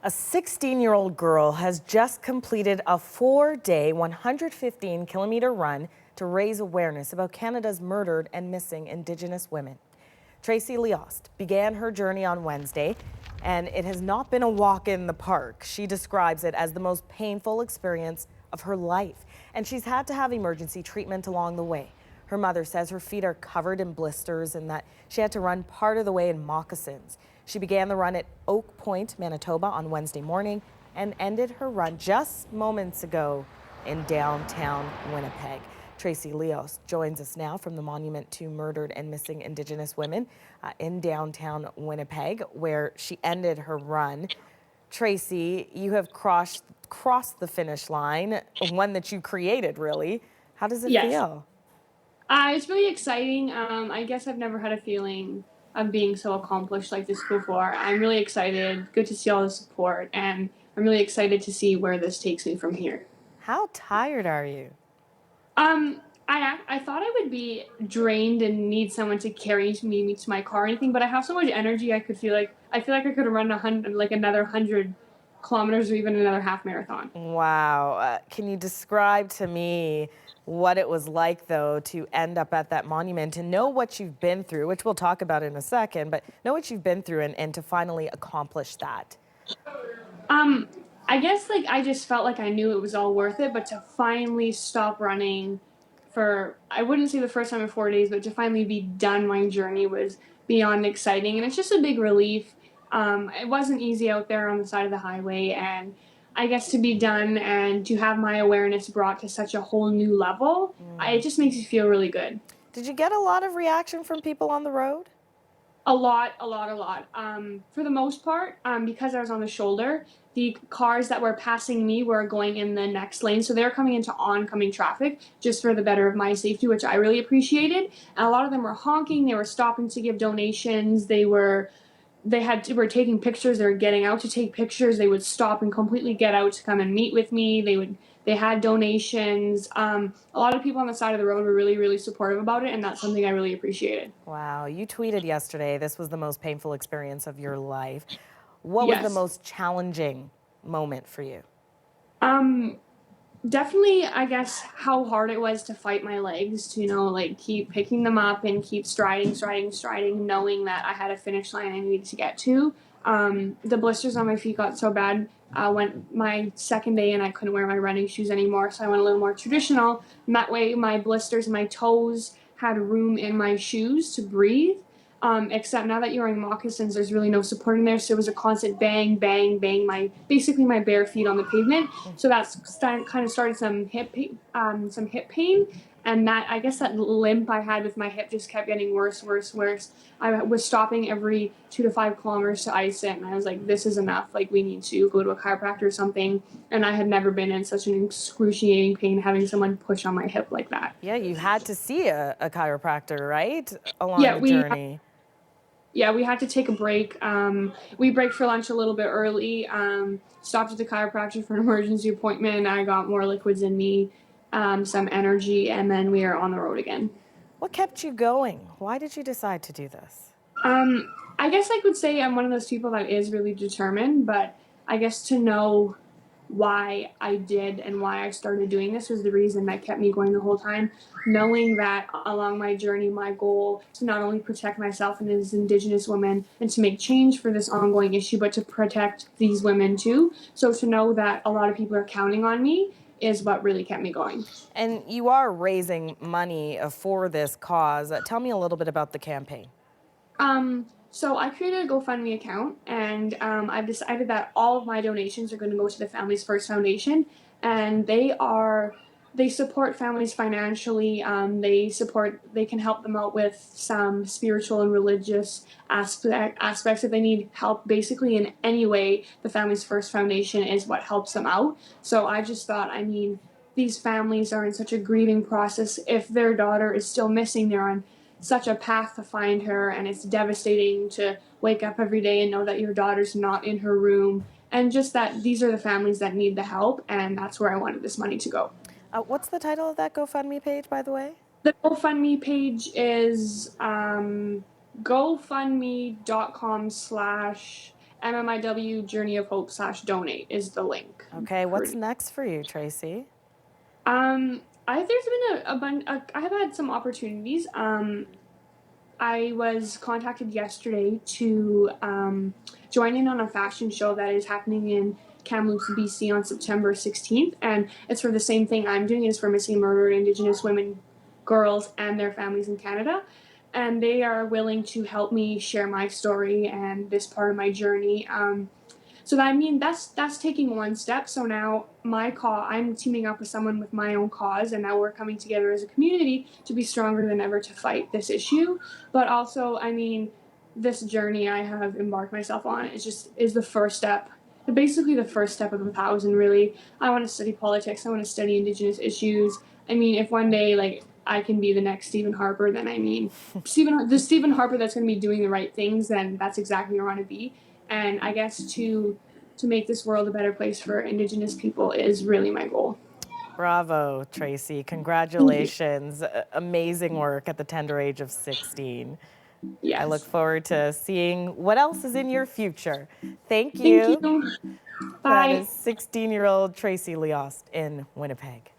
A 16-year-old girl has just completed a 4-day, 115-kilometer run to raise awareness about Canada's murdered and missing Indigenous women. Tracie Leost began her journey on Wednesday, and it has not been a walk in the park. She describes it as the most painful experience of her life, and she's had to have emergency treatment along the way. Her mother says her feet are covered in blisters and that she had to run part of the way in moccasins. She began the run at Oak Point, Manitoba on Wednesday morning and ended her run just moments ago in downtown Winnipeg. Tracie Leost joins us now from the Monument to Murdered and Missing Indigenous Women in downtown Winnipeg, where she ended her run. Tracie, you have crossed the finish line, one that you created, really. How does it feel? It's really exciting. I guess I've never had a feeling of being so accomplished like this before. I'm really excited. Good to see all the support, and I'm really excited to see where this takes me from here. How tired are you? I thought I would be drained and need someone to carry me to my car or anything, but I have so much energy. I feel like I could have run another 100 kilometers or even another half marathon. Wow. Can you describe to me what it was like, though, to end up at that monument and know what you've been through, which we'll talk about in a second, but know what you've been through and to finally accomplish that? I guess I just felt like I knew it was all worth it, but to finally stop running for, I wouldn't say the first time in 4 days, but to finally be done my journey was beyond exciting. And it's just a big relief. It wasn't easy out there on the side of the highway, and I guess to be done and to have my awareness brought to such a whole new level, it just makes you feel really good. Did you get a lot of reaction from people on the road? A lot. For the most part, because I was on the shoulder, the cars that were passing me were going in the next lane, so they were coming into oncoming traffic just for the better of my safety, which I really appreciated. And a lot of them were honking, they were stopping to give donations, they were taking pictures, they were getting out to take pictures, they would stop and completely get out to come and meet with me, they had donations. A lot of people on the side of the road were really, really supportive about it, and that's something I really appreciated. Wow, you tweeted yesterday this was the most painful experience of your life. What was the most challenging moment for you? Definitely, I guess, how hard it was to fight my legs, to, keep picking them up and keep striding, knowing that I had a finish line I needed to get to. The blisters on my feet got so bad when my second day and I couldn't wear my running shoes anymore, so I went a little more traditional. And that way, my blisters and my toes had room in my shoes to breathe. Except now that you're wearing moccasins, there's really no support in there, so it was a constant bang, bang, bang, basically my bare feet on the pavement. So that's kind of started some hip pain, and I guess that limp I had with my hip just kept getting worse. I was stopping every 2 to 5 kilometers to ice it, and I was like, this is enough, we need to go to a chiropractor or something. And I had never been in such an excruciating pain having someone push on my hip like that. Yeah, you had to see a chiropractor, right, along the journey. Yeah, we had to take a break. We break for lunch a little bit early, stopped at the chiropractor for an emergency appointment. I got more liquids in me, some energy, and then we are on the road again. What kept you going? Why did you decide to do this? I guess I could say I'm one of those people that is really determined, but I guess to know why I did and why I started doing this was the reason that kept me going the whole time. Knowing that along my journey, my goal is to not only protect myself and as Indigenous women and to make change for this ongoing issue, but to protect these women too. So to know that a lot of people are counting on me is what really kept me going. And you are raising money for this cause. Tell me a little bit about the campaign. So I created a GoFundMe account, and I've decided that all of my donations are going to go to the Families First Foundation, and they support families financially. They can help them out with some spiritual and religious aspects if they need help. Basically, in any way, the Families First Foundation is what helps them out. So I just thought, these families are in such a grieving process. If their daughter is still missing, they're on such a path to find her, and it's devastating to wake up every day and know that your daughter's not in her room, and just that these are the families that need the help, and that's where I wanted this money to go. What's the title of that GoFundMe page, by the way? The GoFundMe page is GoFundMe.com/ MMIW Journey of Hope /donate is the link. Okay, what's next for you, Tracie? There's been a bunch. I have had some opportunities. I was contacted yesterday to join in on a fashion show that is happening in Kamloops, BC on September 16th, and it's for the same thing I'm doing. It's for missing and murdered Indigenous women, girls, and their families in Canada, and they are willing to help me share my story and this part of my journey. So I mean, that's taking one step. So now I'm teaming up with someone with my own cause, and now we're coming together as a community to be stronger than ever to fight this issue. But also, I mean, this journey I have embarked myself on is the first step. Basically, the first step of 1,000. Really, I want to study politics. I want to study Indigenous issues. I mean, if one day like I can be the next Stephen Harper, then I mean, the Stephen Harper that's going to be doing the right things, then that's exactly where I want to be. And I guess to make this world a better place for Indigenous people is really my goal. Bravo, Tracie. Congratulations. Amazing work at the tender age of 16. Yes. I look forward to seeing what else is in your future. Thank you. Thank you. That Bye. is 16-year-old Tracie Leost in Winnipeg.